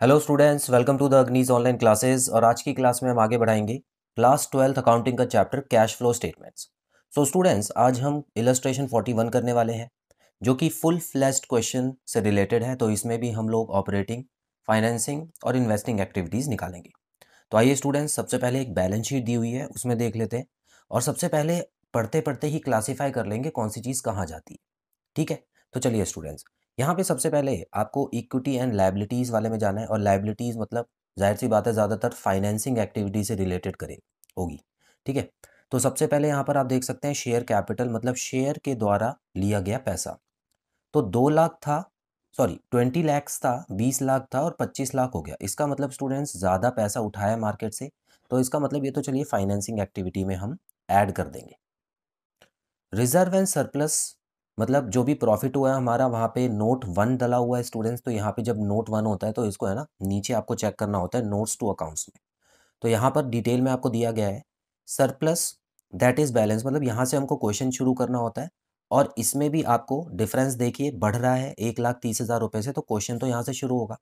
Hello students, welcome to the Agni's online classes. और आज की क्लास में हम आगे बढ़ाएंगे क्लास 12th अकाउंटिंग का chapter cash flow statements. So students, आज हम इलस्ट्रेशन 41 करने वाले हैं जो कि फुल फ्लैश्ड क्वेश्चन से रिलेटेड है। तो इसमें भी हम लोग ऑपरेटिंग, फाइनेंसिंग और इन्वेस्टिंग एक्टिविटीज़ निकालेंगे। तो आइए स्टूडेंट्स, सबसे पहले एक बैलेंस शीट दी हुई है, उसमें देख लेते हैं। और सबसे पहले पढ़ते पढ़ते ही क्लासीफाई कर लेंगे कौन सी चीज़ कहाँ जाती है। ठीक है, तो चलिए स्टूडेंट्स, यहाँ पे सबसे पहले आपको इक्विटी एंड लायबिलिटीज़ वाले में जाना है। और लायबिलिटीज़ मतलब जाहिर सी बात है, ज़्यादातर फाइनेंसिंग एक्टिविटी से रिलेटेड करे होगी। ठीक है, तो सबसे पहले यहाँ पर आप देख सकते हैं शेयर कैपिटल, मतलब शेयर के द्वारा लिया गया पैसा। तो 2 लाख था, सॉरी 20 लैक्स था, 20 लाख था और 25 लाख हो गया। इसका मतलब स्टूडेंट्स ज़्यादा पैसा उठाया मार्केट से, तो इसका मतलब ये तो चलिए फाइनेंसिंग एक्टिविटी में हम ऐड कर देंगे। रिजर्व एंड सरप्लस मतलब जो भी प्रॉफिट हुआ है हमारा, वहाँ पे नोट 1 डला हुआ है स्टूडेंट्स। तो यहाँ पे जब नोट 1 होता है तो इसको है ना नीचे आपको चेक करना होता है नोट्स टू अकाउंट्स में। तो यहाँ पर डिटेल में आपको दिया गया है सरप्लस दैट इज बैलेंस, मतलब यहाँ से हमको क्वेश्चन शुरू करना होता है। और इसमें भी आपको डिफरेंस देखिए बढ़ रहा है 1,30,000 रुपये से, तो क्वेश्चन तो यहाँ से शुरू होगा।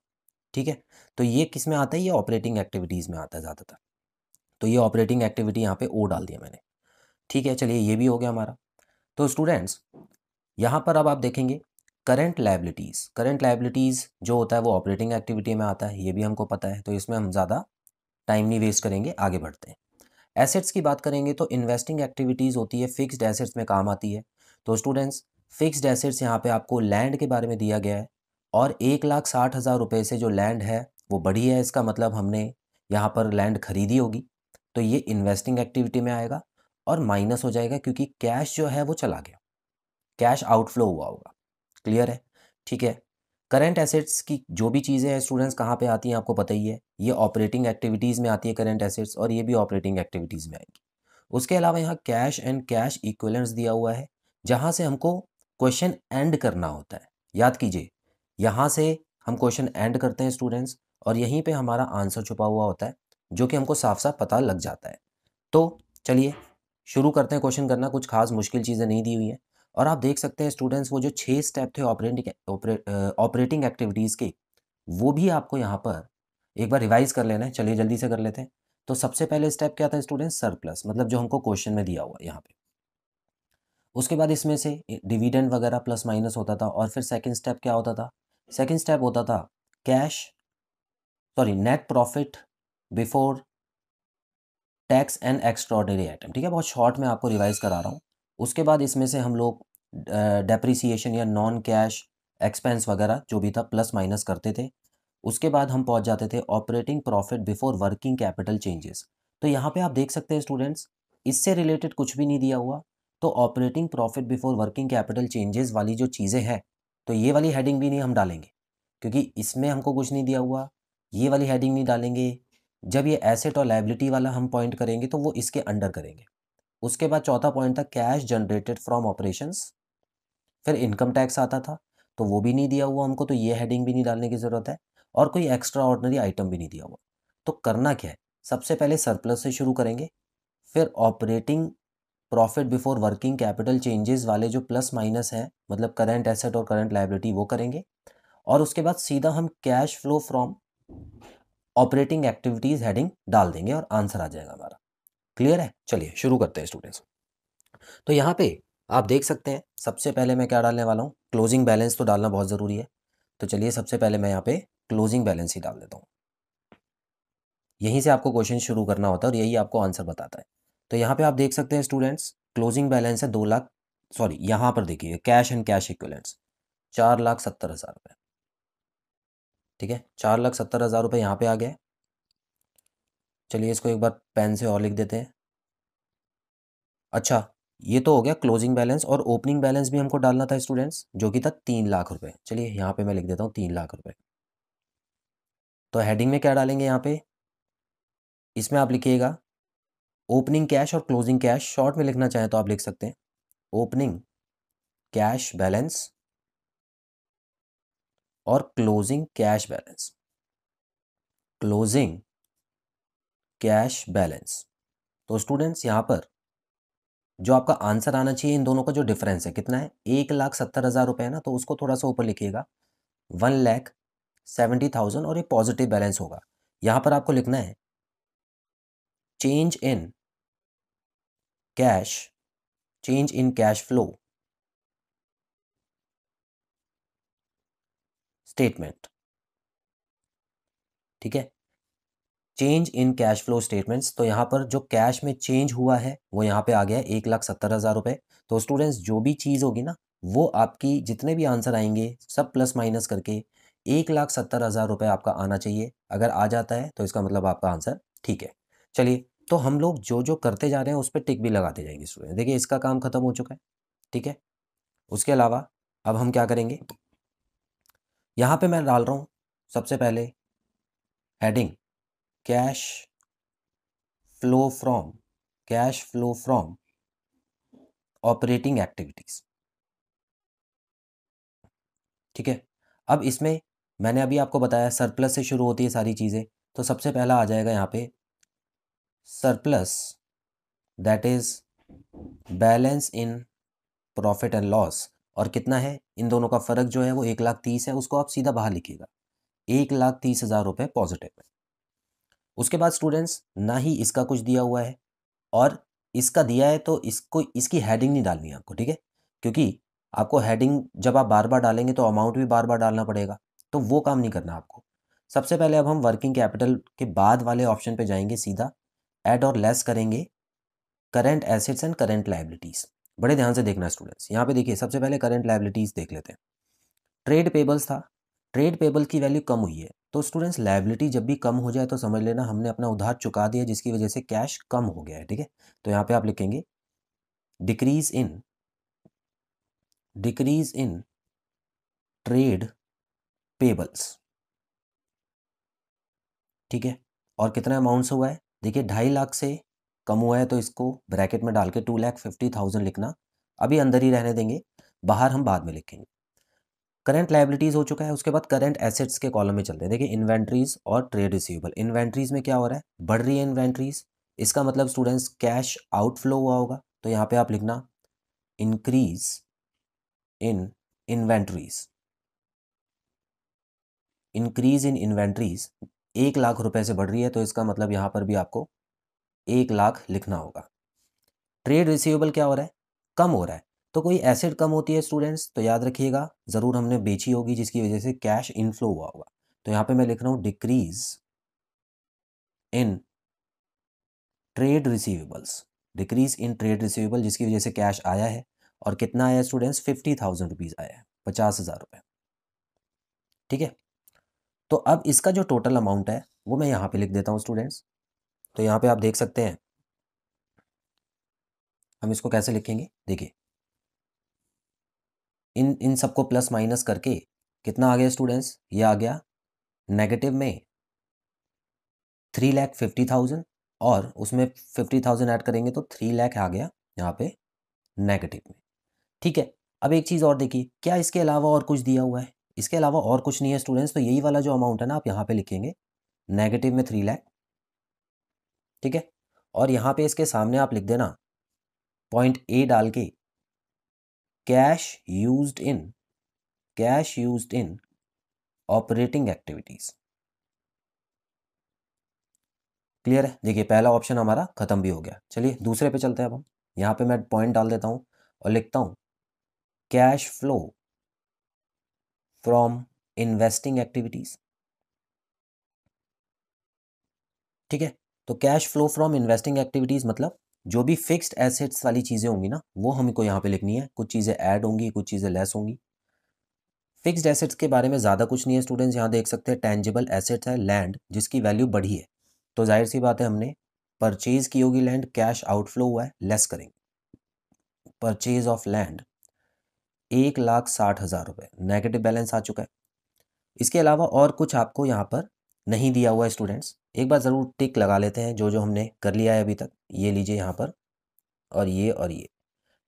ठीक है, तो ये किस में आता है? ये ऑपरेटिंग एक्टिविटीज़ में आता है ज़्यादातर। तो ये ऑपरेटिंग एक्टिविटी यहाँ पे ओ डाल दिया मैंने। ठीक है, चलिए ये भी हो गया हमारा। तो स्टूडेंट्स, यहाँ पर अब आप देखेंगे करंट लायबिलिटीज़। करंट लायबिलिटीज़ जो होता है वो ऑपरेटिंग एक्टिविटी में आता है, ये भी हमको पता है। तो इसमें हम ज़्यादा टाइम नहीं वेस्ट करेंगे, आगे बढ़ते हैं। एसेट्स की बात करेंगे तो इन्वेस्टिंग एक्टिविटीज़ होती है, फिक्स्ड एसेट्स में काम आती है। तो स्टूडेंट्स, फिक्स्ड एसेट्स यहाँ पे आपको लैंड के बारे में दिया गया है। और 1,60,000 रुपये से जो लैंड है वो बढ़ी है, इसका मतलब हमने यहाँ पर लैंड खरीदी होगी। तो ये इन्वेस्टिंग एक्टिविटी में आएगा और माइनस हो जाएगा क्योंकि कैश जो है वो चला गया, कैश आउटफ्लो हुआ होगा। क्लियर है? ठीक है। करंट एसेट्स की जो भी चीज़ें हैं स्टूडेंट्स कहाँ पे आती हैं आपको पता ही है, ये ऑपरेटिंग एक्टिविटीज़ में आती है करंट एसेट्स, और ये भी ऑपरेटिंग एक्टिविटीज़ में आएंगी। उसके अलावा यहाँ कैश एंड कैश इक्विवेलेंट्स दिया हुआ है, जहाँ से हमको क्वेश्चन एंड करना होता है। याद कीजिए, यहाँ से हम क्वेश्चन एंड करते हैं स्टूडेंट्स, और यहीं पे हमारा आंसर छुपा हुआ होता है जो कि हमको साफ साफ पता लग जाता है। तो चलिए शुरू करते हैं क्वेश्चन करना। कुछ खास मुश्किल चीज़ें नहीं दी हुई हैं। और आप देख सकते हैं स्टूडेंट्स, वो जो 6 स्टेप थे ऑपरेटिंग एक्टिविटीज़ के, वो भी आपको यहाँ पर एक बार रिवाइज कर लेना है। चलिए जल्दी से कर लेते हैं। तो सबसे पहले स्टेप क्या था स्टूडेंट्स? सरप्लस, मतलब जो हमको क्वेश्चन में दिया हुआ है यहाँ पे। उसके बाद इसमें से डिविडेंड वगैरह प्लस माइनस होता था। और फिर सेकंड स्टेप क्या होता था? सेकंड स्टेप होता था cash, sorry net profit before tax and extraordinary item. ठीक है, बहुत शॉर्ट में आपको रिवाइज करा रहा हूँ। उसके बाद इसमें से हम लोग डेप्रिसिएशन या नॉन कैश एक्सपेंस वगैरह जो भी था प्लस माइनस करते थे। उसके बाद हम पहुंच जाते थे operating profit before working capital changes. तो यहाँ पे आप देख सकते हैं स्टूडेंट्स, इससे रिलेटेड कुछ भी नहीं दिया हुआ। तो operating profit before working capital changes वाली जो चीज़ें हैं, तो ये वाली हेडिंग भी नहीं हम डालेंगे क्योंकि इसमें हमको कुछ नहीं दिया हुआ। ये वाली हेडिंग नहीं डालेंगे। जब ये एसेट और लायबिलिटी वाला हम पॉइंट करेंगे तो वो इसके अंडर करेंगे। उसके बाद चौथा पॉइंट था कैश जनरेटेड फ्रॉम ऑपरेशंस। फिर इनकम टैक्स आता था, तो वो भी नहीं दिया हुआ हमको, तो ये हेडिंग भी नहीं डालने की ज़रूरत है। और कोई एक्स्ट्रा ऑर्डिनरी आइटम भी नहीं दिया हुआ। तो करना क्या है, सबसे पहले सरप्लस से शुरू करेंगे, फिर operating profit before working capital changes वाले जो प्लस माइनस हैं, मतलब करंट एसेट और करंट लायबिलिटी, वो करेंगे। और उसके बाद सीधा हम cash flow from operating activities heading डाल देंगे और आंसर आ जाएगा हमारा। क्लियर है? चलिए शुरू करते हैं स्टूडेंट्स। तो यहाँ पे आप देख सकते हैं सबसे पहले मैं क्या डालने वाला हूँ, क्लोजिंग बैलेंस तो डालना बहुत ज़रूरी है। तो चलिए सबसे पहले मैं यहाँ पे क्लोजिंग बैलेंस ही डाल देता हूँ। यहीं से आपको क्वेश्चन शुरू करना होता है और यही आपको आंसर बताता है। तो यहाँ पे आप देख सकते हैं स्टूडेंट्स, क्लोजिंग बैलेंस है 2 लाख, सॉरी यहाँ पर देखिए कैश एंड कैश इक्विवेलेंट्स 4,70,000 रुपये। ठीक है, 4,70,000 रुपये यहाँ पे आ गए। चलिए इसको एक बार पेन से और लिख देते हैं। अच्छा, ये तो हो गया क्लोजिंग बैलेंस, और ओपनिंग बैलेंस भी हमको डालना था स्टूडेंट्स, जो कि था 3 लाख रुपए। चलिए यहाँ पे मैं लिख देता हूँ 3 लाख रुपए। तो हेडिंग में क्या डालेंगे यहाँ पे? इसमें आप लिखिएगा ओपनिंग कैश और क्लोजिंग कैश। शॉर्ट में लिखना चाहें तो आप लिख सकते हैं ओपनिंग कैश बैलेंस और closing cash balance. Closing cash balance. तो स्टूडेंट्स यहाँ पर जो आपका आंसर आना चाहिए, इन दोनों का जो डिफरेंस है कितना है, 1,70,000 रुपये है ना, तो उसको थोड़ा सा ऊपर लिखिएगा 1,60,000 70,000 और एक पॉजिटिव बैलेंस होगा। यहाँ पर आपको लिखना है change in cash, change in cash flow statement. ठीक है, change in cash flow statements. तो यहाँ पर जो कैश में चेंज हुआ है वो यहाँ पे आ गया है 1,70,000 रुपये। तो स्टूडेंट्स जो भी चीज़ होगी ना वो आपकी जितने भी आंसर आएंगे सब प्लस माइनस करके 1,70,000 रुपये आपका आना चाहिए। अगर आ जाता है तो इसका मतलब आपका आंसर ठीक है। चलिए, तो हम लोग जो जो करते जा रहे हैं उस पर टिक भी लगाते जाएंगे स्टूडेंट। देखिए इसका काम खत्म हो चुका है। ठीक है, उसके अलावा अब हम क्या करेंगे, यहाँ पे मैं डाल रहा हूँ सबसे पहले heading cash flow from, cash flow from operating activities. ठीक है, अब इसमें मैंने अभी आपको बताया सरप्लस से शुरू होती है सारी चीज़ें। तो सबसे पहला आ जाएगा यहाँ पे surplus, that is balance in profit and loss. और कितना है, इन दोनों का फर्क जो है वो 1,30,000 है, उसको आप सीधा बाहर लिखिएगा 1,30,000 रुपये पॉजिटिव है। उसके बाद स्टूडेंट्स ना ही इसका कुछ दिया हुआ है और इसका दिया है तो इसको इसकी हेडिंग नहीं डालनी है आपको। ठीक है, क्योंकि आपको हेडिंग जब आप बार बार डालेंगे तो अमाउंट भी बार बार डालना पड़ेगा, तो वो काम नहीं करना आपको। सबसे पहले अब हम वर्किंग कैपिटल के बाद वाले ऑप्शन पे जाएंगे, सीधा ऐड और लेस करेंगे current assets and current liabilities. बड़े ध्यान से देखना स्टूडेंट्स, यहाँ पे देखिए सबसे पहले करंट लायबिलिटीज़ देख लेते हैं। ट्रेड पेबल्स था, ट्रेड पेबल की वैल्यू कम हुई है। तो स्टूडेंट्स लायबिलिटी जब भी कम हो जाए तो समझ लेना हमने अपना उधार चुका दिया, जिसकी वजह से कैश कम हो गया है। ठीक है, तो यहाँ पे आप लिखेंगे decrease in, decrease in trade payables. ठीक है, और कितना अमाउंट से हुआ है, देखिए 2.5 लाख से कम हुआ है तो इसको ब्रैकेट में डाल के 2,50,000 लिखना। अभी अंदर ही रहने देंगे, बाहर हम बाद में लिखेंगे। करंट लायबिलिटीज़ हो चुका है, उसके बाद करंट एसेट्स के कॉलम में चलते हैं। देखिए इन्वेंट्रीज और ट्रेड रिसीवेबल। इन्वेंट्रीज में क्या हो रहा है, बढ़ रही है इन्वेंट्रीज, इसका मतलब स्टूडेंट्स कैश आउटफ्लो हुआ होगा। तो यहाँ पे आप लिखना increase in inventories, increase in inventories 1,00,000 रुपए से बढ़ रही है तो इसका मतलब यहाँ पर भी आपको 1,00,000 लिखना होगा। ट्रेड रिसीवेबल क्या हो रहा है, कम हो रहा है। तो कोई एसेट कम होती है स्टूडेंट्स तो याद रखिएगा ज़रूर हमने बेची होगी जिसकी वजह से कैश इनफ्लो हुआ होगा। तो यहाँ पे मैं लिख रहा हूँ decrease in trade receivables, decrease in trade receivable जिसकी वजह से कैश आया है। और कितना आया स्टूडेंट्स, 50,000 रुपीज़ आया है, 50,000 रुपये। ठीक है, तो अब इसका जो टोटल अमाउंट है वो मैं यहाँ पे लिख देता हूँ स्टूडेंट्स। तो यहाँ पे आप देख सकते हैं हम इसको कैसे लिखेंगे। देखिए इन इन सबको प्लस माइनस करके कितना आ गया स्टूडेंट्स, ये आ गया नेगेटिव में 3,50,000 और उसमें 50,000 ऐड करेंगे तो 3,00,000 आ गया यहाँ पे नेगेटिव में। ठीक है, अब एक चीज़ और देखिए, क्या इसके अलावा और कुछ दिया हुआ है, इसके अलावा और कुछ नहीं है स्टूडेंट्स। तो यही वाला जो अमाउंट है ना आप यहाँ पे लिखेंगे नेगेटिव में 3,00,000। ठीक है, और यहाँ पे इसके सामने आप लिख देना पॉइंट ए डाल के कैश यूज्ड इन, कैश यूज्ड इन ऑपरेटिंग एक्टिविटीज। क्लियर है, देखिए पहला ऑप्शन हमारा खत्म भी हो गया। चलिए दूसरे पे चलते हैं। अब हम यहाँ पे मैं पॉइंट डाल देता हूँ और लिखता हूँ cash flow from investing activities. ठीक है, तो cash flow from investing activities मतलब जो भी फिक्स्ड एसेट्स वाली चीज़ें होंगी ना वो हमको यहाँ पे लिखनी है। कुछ चीज़ें ऐड होंगी, कुछ चीज़ें लेस होंगी। फिक्स्ड एसेट्स के बारे में ज़्यादा कुछ नहीं है स्टूडेंट्स, यहाँ देख सकते हैं टेंजिबल एसेट्स है लैंड जिसकी वैल्यू बढ़ी है। तो जाहिर सी बात है हमने परचेज की होगी लैंड, कैश आउटफ्लो हुआ है, लेस करेंगे। परचेज ऑफ लैंड 1,60,000 रुपये, नेगेटिव बैलेंस आ चुका है। इसके अलावा और कुछ आपको यहाँ पर नहीं दिया हुआ है स्टूडेंट्स। एक बार ज़रूर टिक लगा लेते हैं जो जो हमने कर लिया है अभी तक। ये लीजिए यहाँ पर, और ये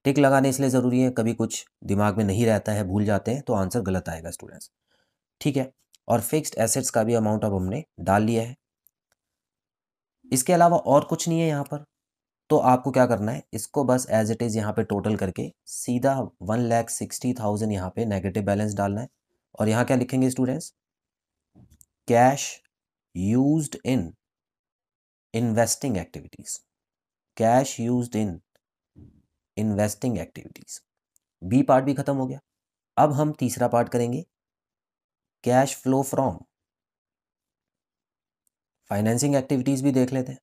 टिक लगाने इसलिए ज़रूरी है, कभी कुछ दिमाग में नहीं रहता है, भूल जाते हैं तो आंसर गलत आएगा स्टूडेंट्स। ठीक है, और फिक्स्ड एसेट्स का भी अमाउंट अब हमने डाल लिया है। इसके अलावा और कुछ नहीं है यहाँ पर। तो आपको क्या करना है, इसको बस एज इट इज़ यहाँ पे टोटल करके सीधा 1,60,000 यहाँ पे नेगेटिव बैलेंस डालना है। और यहाँ क्या लिखेंगे students, cash used in investing activities, cash used in investing activities. B part भी खत्म हो गया। अब हम तीसरा पार्ट करेंगे, cash flow from financing activities भी देख लेते हैं।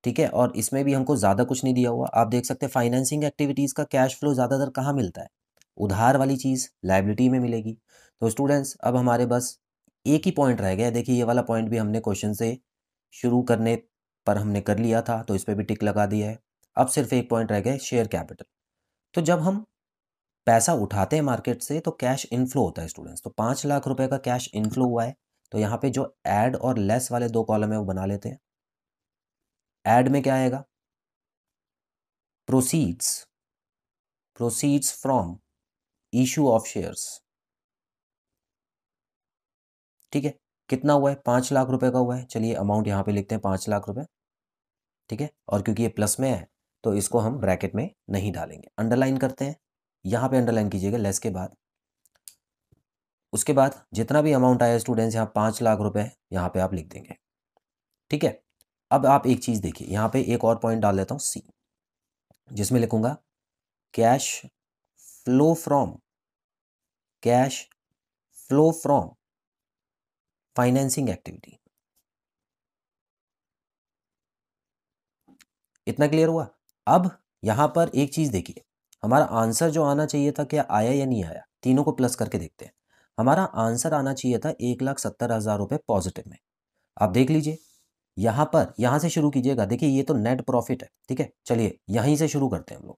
ठीक है, और इसमें भी हमको ज़्यादा कुछ नहीं दिया हुआ। आप देख सकते हैं फाइनेंसिंग एक्टिविटीज़ का कैश फ्लो ज़्यादातर कहाँ मिलता है, उधार वाली चीज़ लायबिलिटी में मिलेगी। तो स्टूडेंट्स अब हमारे बस एक ही पॉइंट रह गया। देखिए ये वाला पॉइंट भी हमने क्वेश्चन से शुरू करने पर हमने कर लिया था, तो इस पर भी टिक लगा दिया है। अब सिर्फ एक पॉइंट रह गया, शेयर कैपिटल। तो जब हम पैसा उठाते हैं मार्केट से तो कैश इनफ्लो होता है स्टूडेंट्स। तो 5 लाख रुपए का कैश इनफ्लो हुआ है, तो यहाँ पे जो ऐड और लेस वाले 2 कॉलम है वो बना लेते हैं। ऐड में क्या आएगा, proceeds, proceeds from issue of shares. ठीक है, कितना हुआ है, 5 लाख रुपए का हुआ है। चलिए अमाउंट यहाँ पे लिखते हैं 5 लाख रुपए। ठीक है, और क्योंकि ये प्लस में है तो इसको हम ब्रैकेट में नहीं डालेंगे, अंडरलाइन करते हैं। यहाँ पे अंडरलाइन कीजिएगा लेस के बाद। उसके बाद जितना भी अमाउंट आया स्टूडेंट्स, यहाँ 5 लाख रुपए यहाँ पे आप लिख देंगे। ठीक है, अब आप एक चीज़ देखिए, यहाँ पे एक और पॉइंट डाल देता हूँ सी, जिसमें लिखूंगा cash flow from, cash flow from financing activity. इतना क्लियर हुआ। अब यहाँ पर एक चीज़ देखिए, हमारा आंसर जो आना चाहिए था क्या आया या नहीं आया, तीनों को प्लस करके देखते हैं। हमारा आंसर आना चाहिए था 1,70,000 रुपये पॉजिटिव में। आप देख लीजिए यहाँ पर, यहाँ से शुरू कीजिएगा। देखिए ये तो नेट प्रॉफिट है। ठीक है, चलिए यहीं से शुरू करते हैं हम लोग।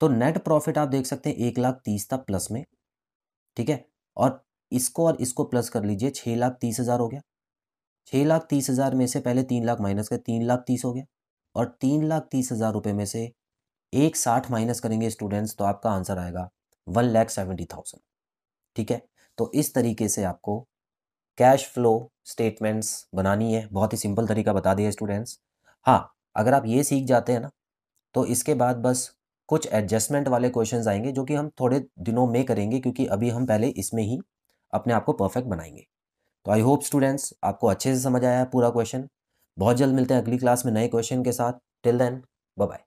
तो नेट प्रॉफिट आप देख सकते हैं 1,30,000 था प्लस में। ठीक है, और इसको प्लस कर लीजिए, 6,30,000 हो गया। 6,30,000 में से पहले 3 लाख माइनस कर, 3,30,000 हो गया। और 3,30,000 रुपये में से 1,60 माइनस करेंगे स्टूडेंट्स, तो आपका आंसर आएगा 1,70,000। ठीक है, तो इस तरीके से आपको कैश फ्लो स्टेटमेंट्स बनानी है। बहुत ही सिंपल तरीका बता दिया स्टूडेंट्स। हाँ, अगर आप ये सीख जाते हैं ना, तो इसके बाद बस कुछ एडजस्टमेंट वाले क्वेश्चंस आएंगे जो कि हम थोड़े दिनों में करेंगे, क्योंकि अभी हम पहले इसमें ही अपने आप को परफेक्ट बनाएंगे। तो आई होप स्टूडेंट्स आपको अच्छे से समझ आया है पूरा क्वेश्चन। बहुत जल्द मिलते हैं अगली क्लास में नए क्वेश्चन के साथ। Till then bye bye.